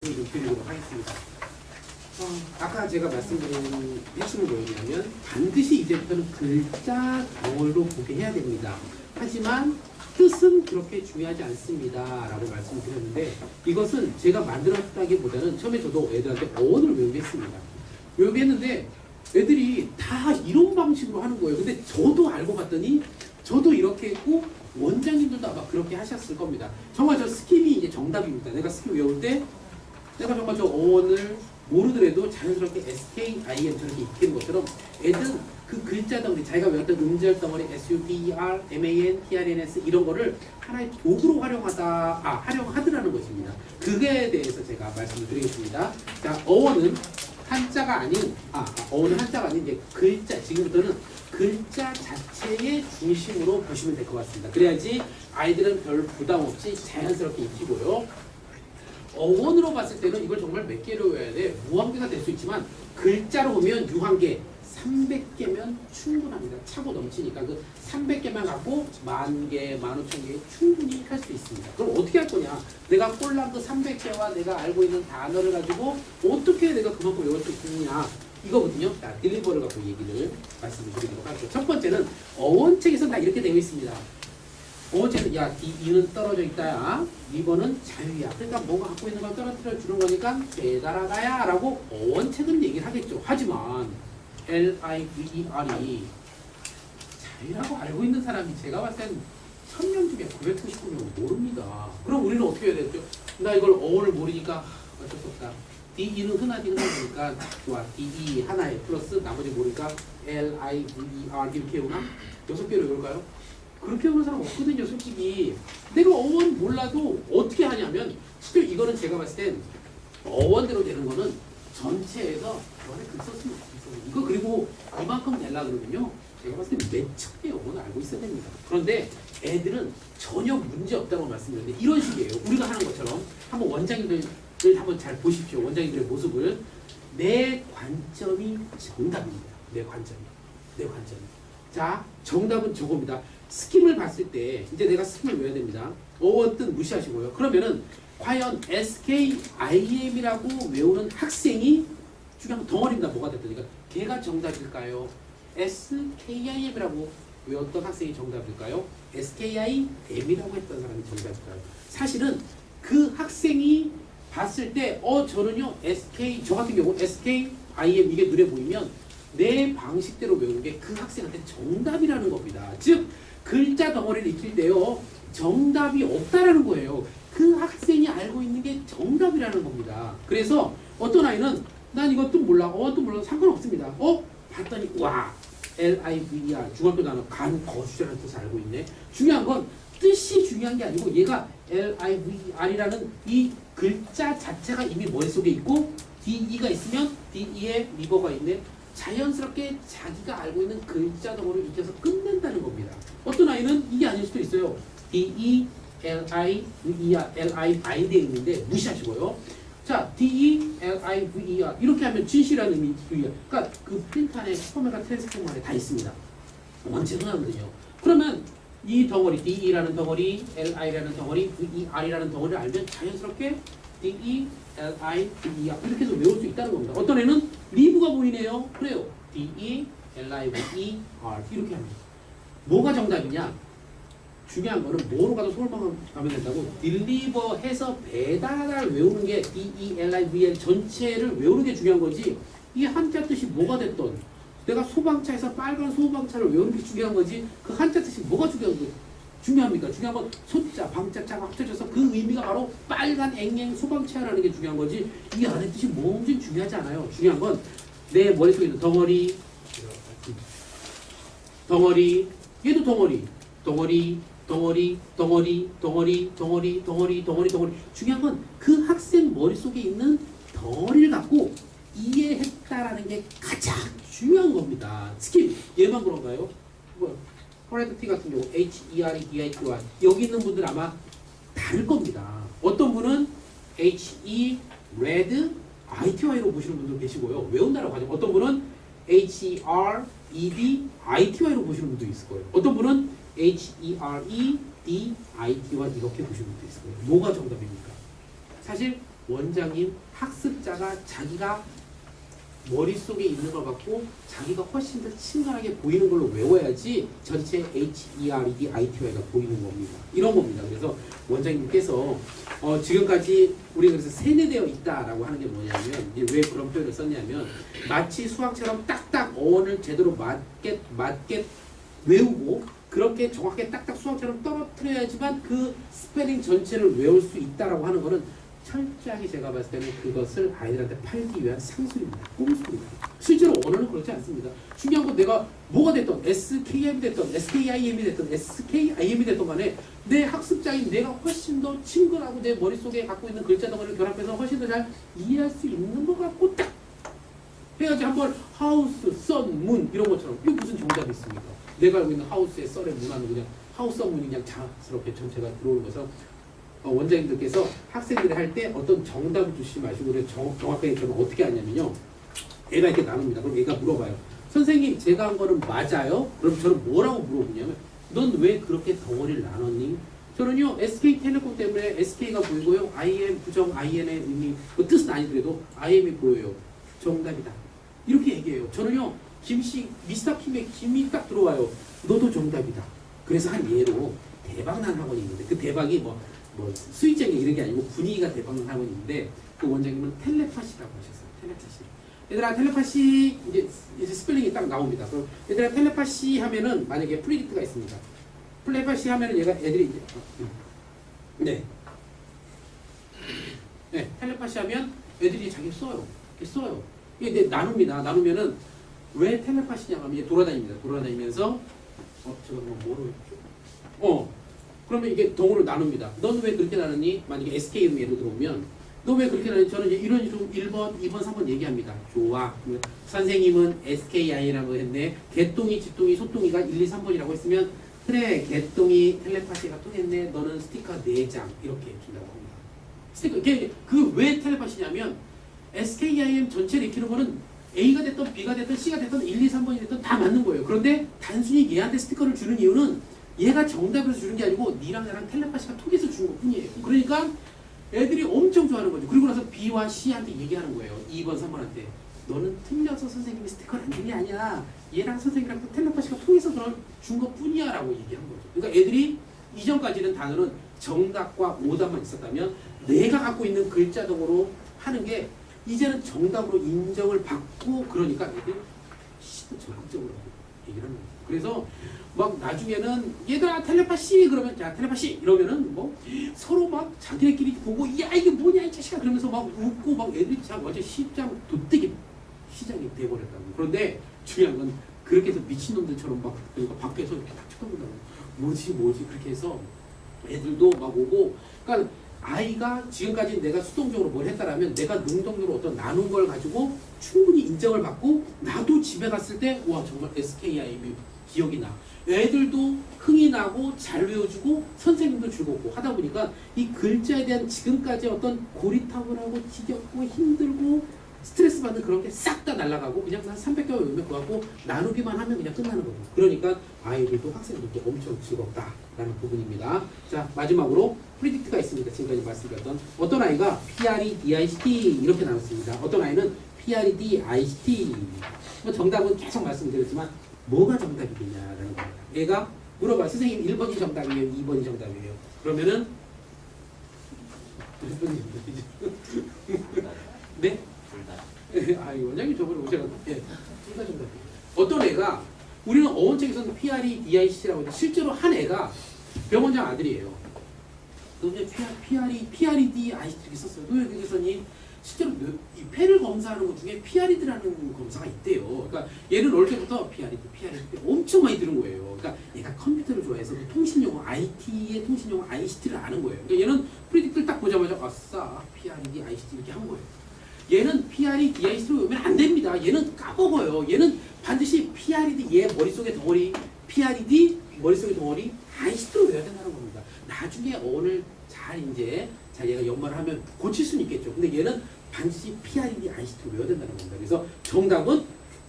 드리도록 하겠습니다. 아까 제가 말씀드린 핵심은 뭐였냐면 반드시 이제부터는 글자 덩어리로 보게 해야 됩니다. 하지만 뜻은 그렇게 중요하지 않습니다 라고 말씀을 드렸는데, 이것은 제가 만들었다기보다는 처음에 저도 애들한테 어원을 외우게 했습니다. 외우게 했는데 애들이 다 이런 방식으로 하는 거예요. 근데 저도 알고 봤더니 저도 이렇게 했고 원장님들도 아마 그렇게 하셨을 겁니다. 정말 저 스킵이 이제 정답입니다. 내가 스킵 외울 때 내가 정말 저 어원을 모르더라도 자연스럽게 SKIM 저렇게 익히는 것처럼 애들은 그 글자 덩어리, 자기가 외웠던 음절 덩어리 SUPER, MAN, TRNS 이런 거를 하나의 도구로 활용하더라는 것입니다. 그거에 대해서 제가 말씀을 드리겠습니다. 자, 어원은 한자가 아닌, 어원은 한자가 아닌 이제 글자, 지금부터는 글자 자체의 중심으로 보시면 될 것 같습니다. 그래야지 아이들은 별 부담 없이 자연스럽게 익히고요. 어원으로 봤을 때는 이걸 정말 몇 개로 외워야 돼? 무한개가 될 수 있지만 글자로 보면 유한개, 300개면 충분합니다. 차고 넘치니까 그 300개만 갖고 10,000개, 15,000개 충분히 할 수 있습니다. 그럼 어떻게 할 거냐? 내가 꼴랑 그 300개와 내가 알고 있는 단어를 가지고 어떻게 내가 그만큼 외울 수 있느냐? 이거거든요. 자, 딜리버를 갖고 얘기를 말씀을 드리도록 할게요. 첫 번째는 어원책에서는 다 이렇게 되어 있습니다. 어제는 야, 이는 떨어져 있다야. 2번은 자유야. 그러니까 뭔가 갖고 있는 걸 떨어뜨려 주는 거니까 빼달아가야 라고 어원책은 얘기를 하겠죠. 하지만 LIVER이 자유라고 알고 있는 사람이 제가 봤을 땐 1000명 중에 999명 모릅니다. 그럼 우리는 어떻게 해야 되죠? 나 이걸 어원을 모르니까 어쩔 수 없다. DE는 흔하니까 좋아. DE 하나에 플러스 나머지 모르니까 LIVER 이렇게 외우나? 6개로 외울까요? 그렇게 외우는 사람 없거든요. 솔직히 내가 어원 몰라도 어떻게 하냐면, 실제 이거는 제가 봤을 땐 어원대로 되는 거는 전체에서 저번에 글 썼으면 없어요. 이거 그리고 이만큼 내려 그러면요, 제가 봤을 때 몇 척의 어원을 알고 있어야 됩니다. 그런데 애들은 전혀 문제 없다고 말씀드렸는데 이런 식이에요. 우리가 하는 것처럼 한번 원장님들 한번 잘 보십시오. 원장님들의 모습을. 내 관점이 정답입니다. 내 관점이. 자, 정답은 저겁니다. 스킵을 봤을 때 이제 내가 스킵을 외워야 됩니다. 어원 뜻 무시하시고요. 그러면은 과연 SKIM이라고 외우는 학생이 중요한 덩어리입니다. 뭐가 됐든. 그러니까 걔가 정답일까요? SKIM이라고 외웠던 학생이 정답일까요? SKIM이라고 했던 사람이 정답일까요? 사실은 그 학생이 봤을 때 저는요 저 같은 경우 SKIM 이게 눈에 보이면 내 방식대로 외우는 게 그 학생한테 정답이라는 겁니다. 즉 글자 덩어리를 익힐 때요 정답이 없다라는 거예요. 그 학생이 알고 있는 게 정답이라는 겁니다. 그래서 어떤 아이는 난 이것도 몰라, 또 몰라, 상관없습니다. 봤더니 와, LIVER 중학교 단어 거주자라는 뜻을 알고 있네. 중요한 건 뜻이 중요한 게 아니고 얘가 LIVER이라는 이 글자 자체가 이미 머릿속에 있고 DE가 있으면 DE에 리버가 있네. 자연스럽게 자기가 알고 있는 글자 덩어리를 익혀서 끝낸다는 겁니다. 어떤 아이는 이게 아닐 수도 있어요. DE, LIVER, LII 되어 있는데 무시하시고요. 자, DE, LIVER 이렇게 하면 진실이라는 의미. 그러니까 그 프린트 안에 슈퍼맨과 트랜스폼 안에 다 있습니다. 원칙은 하거든요. 그러면 이 덩어리, DE라는 덩어리, LI라는 덩어리, VER이라는 덩어리를 알면 자연스럽게 DE, LI, VER 이렇게 해서 외울 수 있다는 겁니다. 어떤 애는 리브가 보이네요. 그래요. DE, LI, VER 이렇게 합니다. 뭐가 정답이냐? 중요한 거는 뭐로 가도 서울만 가면 된다고 딜리버 해서 배달을 외우는 게 DE, LI, VER 전체를 외우는 게 중요한 거지, 이 한자 뜻이 뭐가 됐던 내가 소방차에서 빨간 소방차를 외우는 게 중요한 거지 그 한자 뜻이 뭐가 중요합니까? 중요한 건 소자, 방자, 자가 합쳐져서 그 의미가 바로 빨간 앵앵 소방차라는 게 중요한 거지 이 안에 뜻이 뭔지 중요하지 않아요. 중요한 건 내 머릿속에 있는 덩어리, 얘도 덩어리. 중요한 건 그 학생 머릿속에 있는 덩어리를 갖고 이해했다라는 게 가장 중요한 겁니다. 특히 얘만 그런가요? 허레드 같은 경우 HERE, DITY 여기 있는 분들 아마 다를 겁니다. 어떤 분은 HE, RED, ITY로 보시는 분들 계시고요. 외운다라고 하죠. 어떤 분은 HER, ED, ITY로 보시는 분도 있을 거예요. 어떤 분은 HERE, DITY 이렇게 보시는 분도 있을 거예요. 뭐가 정답입니까? 사실 원장님 학습자가 자기가 머릿속에 있는 걸 갖고 자기가 훨씬 더 친근하게 보이는 걸로 외워야지 전체 HERED, ITY가 보이는 겁니다. 이런 겁니다. 그래서 원장님께서 지금까지 우리가 그래서 세뇌되어 있다라고 하는 게 뭐냐면 이제 왜 그런 표현을 썼냐면 마치 수학처럼 딱딱 어원을 제대로 맞게 외우고 그렇게 정확하게 딱딱 수학처럼 떨어뜨려야지만 그 스펠링 전체를 외울 수 있다라고 하는 거는 철저하게 제가 봤을 때는 그것을 아이들한테 팔기 위한 상술입니다. 꼼수입니다. 실제로 언어는 그렇지 않습니다. 중요한 건 내가 뭐가 됐던 SKIM이 됐던 SKIM이 됐던 SKIM이 됐던 간에 내 학습자인 내가 훨씬 더 친근하고 내 머릿속에 갖고 있는 글자 덩어리를 결합해서 훨씬 더 잘 이해할 수 있는 것 같고 딱 해야지 한번 하우스, 선, 문 이런 것처럼 이게 무슨 정답이 있습니까? 내가 알고 있는 하우스의 썰의 문화는 그냥 하우스, 선, 문이 그냥 자연스럽게 전체가 들어오는 것처럼 원장님들께서 학생들이 할 때 어떤 정답을 주시지 마시고 정확하게 저는 어떻게 하냐면요. 애가 이렇게 나눕니다. 그럼 애가 물어봐요. 선생님 제가 한 거는 맞아요? 그럼 저는 뭐라고 물어보냐면 넌 왜 그렇게 덩어리를 나눴니? 저는요 SK텔레콤 때문에 SK가 보이고요. IM 부정 IN의 의미 그 뜻은 아니더라도 IM이 보여요. 정답이다. 이렇게 얘기해요. 저는요 김씨 미스터 킴의 김이 딱 들어와요. 너도 정답이다. 그래서 한 예로 대박난 학원이 있는데 그 대박이 뭐 수익적인 이런 게 아니고 분위기가 대박난 학원이 있는데 그 원장님은 텔레파시라고 하셨어요. 텔레파시. 얘들아 텔레파시 이제 스펠링이 딱 나옵니다. 그럼 얘들아 텔레파시 하면은 만약에 프리딕트가 있습니다. 텔레파시 하면은 얘가 애들이 이제 네 텔레파시 하면 애들이 자기 써요. 써요. 이게 나눕니다. 나누면은 왜 텔레파시냐 하면 이제 돌아다닙니다. 돌아다니면서 제가 뭐로 했죠? 그러면 이게 덩어리를 나눕니다. 넌 왜 그렇게 나누니? 만약에 SK 이름 예를 들어오면 너 왜 그렇게 나누니? 저는 이제 이런 식으로 1번, 2번, 3번 얘기합니다. 좋아. 선생님은 SKI라고 했네. 개똥이, 쥐똥이, 소똥이가 1, 2, 3번이라고 했으면 그래 개똥이 텔레파시가 통했네. 너는 스티커 4장 이렇게 준다고 합니다. 스티커 그 왜 텔레파시냐면 SKIM 전체를 익히는 거는 A가 됐든 B가 됐든 C가 됐든 1, 2, 3번이 됐든 다 맞는 거예요. 그런데 단순히 얘한테 스티커를 주는 이유는 얘가 정답에서 주는 게 아니고 니랑 나랑 텔레파시가 통해서 주는 것 뿐이에요. 그러니까 애들이 엄청 좋아하는 거죠. 그리고 나서 B와 C한테 얘기하는 거예요. 2번, 3번한테. 너는 틀려서 선생님이 스티커를 안 준 게 아니야. 얘랑 선생님이랑 텔레파시가 통해서 준 것 뿐이야 라고 얘기한 거죠. 그러니까 애들이 이전까지는 단어는 정답과 오답만 있었다면 내가 갖고 있는 글자동으로 하는 게 이제는 정답으로 인정을 받고 그러니까 애들이 시도 적극적으로 얘기를 하는 거예요. 그래서 막 나중에는 얘들아 텔레파시 그러면 자 텔레파시 이러면은 뭐 서로 막 자기네끼리 보고 야 이게 뭐냐 이 자식아 그러면서 막 웃고 막 애들이 참 어제 시장 도떼기 시장이 돼버렸다고. 그런데 중요한 건 그렇게 해서 미친놈들처럼 막 그러니까 밖에서 이렇게 딱 쳐다본다고 뭐지 그렇게 해서 애들도 막 오고 그러니까 아이가 지금까지 내가 수동적으로 뭘 했다라면 내가 능동적으로 어떤 나눈 걸 가지고 충분히 인정을 받고 나도 집에 갔을 때 와 정말 SKIM이 기억이 나. 애들도 흥이 나고 잘 외워주고 선생님도 즐겁고 하다 보니까 이 글자에 대한 지금까지 어떤 고리타분하고 지겹고 힘들고 스트레스 받는 그런 게 싹 다 날아가고 그냥 한 300개월 외우면 그거 갖고 나누기만 하면 그냥 끝나는 거고. 그러니까 아이들도 학생들도 엄청 즐겁다라는 부분입니다. 자 마지막으로 프리딕트가 있습니다. 지금까지 말씀드렸던 어떤 아이가 PREDICT 이렇게 나눴습니다. 어떤 아이는 PREDICT. 정답은 계속 말씀드렸지만 뭐가 정답이겠냐라는 겁니다. 얘가 물어봐. 선생님 1번이 정답이에요? 2번이 정답이에요? 그러면은 몇 번이 정답이죠? 네? 원장님 저번에 오셔서 둘다 정답이에요. 어떤 애가 우리는 어원책에서는 PREDICT라고 해서 실제로 한 애가 병원장 아들이에요. 너네 PREDICT 이렇게 썼어요. 너 왜 그렇게 썼니? 실제로 이 폐를 검사하는 것 중에 PRED라는 검사가 있대요. 그러니까 얘는 어릴 때부터 PRED 엄청 많이 들은 거예요. 그러니까 얘가 컴퓨터를 좋아해서 그 통신용어 IT의 통신용어 ICT를 아는 거예요. 그러니까 얘는 프리딕트를 딱 보자마자 아싸 PRED ICT 이렇게 한 거예요. 얘는 PRED ICT로 외우면 안 됩니다. 얘는 까먹어요. 얘는 반드시 PRED 얘 머릿속에 덩어리 PRED 머릿속에 덩어리 ICT로 외워야 된다는 겁니다. 나중에 어원을 잘 이제 얘가 연말을 하면 고칠 수는 있겠죠. 근데 얘는 반드시 PRED ICT로 외워야 된다는 겁니다. 그래서 정답은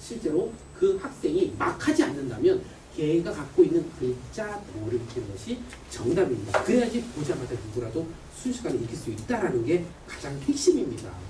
실제로 그 학생이 막 하지 않는다면 얘가 갖고 있는 글자 모를 푸는 것이 정답입니다. 그래야지 보자마자 누구라도 순식간에 익힐 수 있다라는 게 가장 핵심입니다.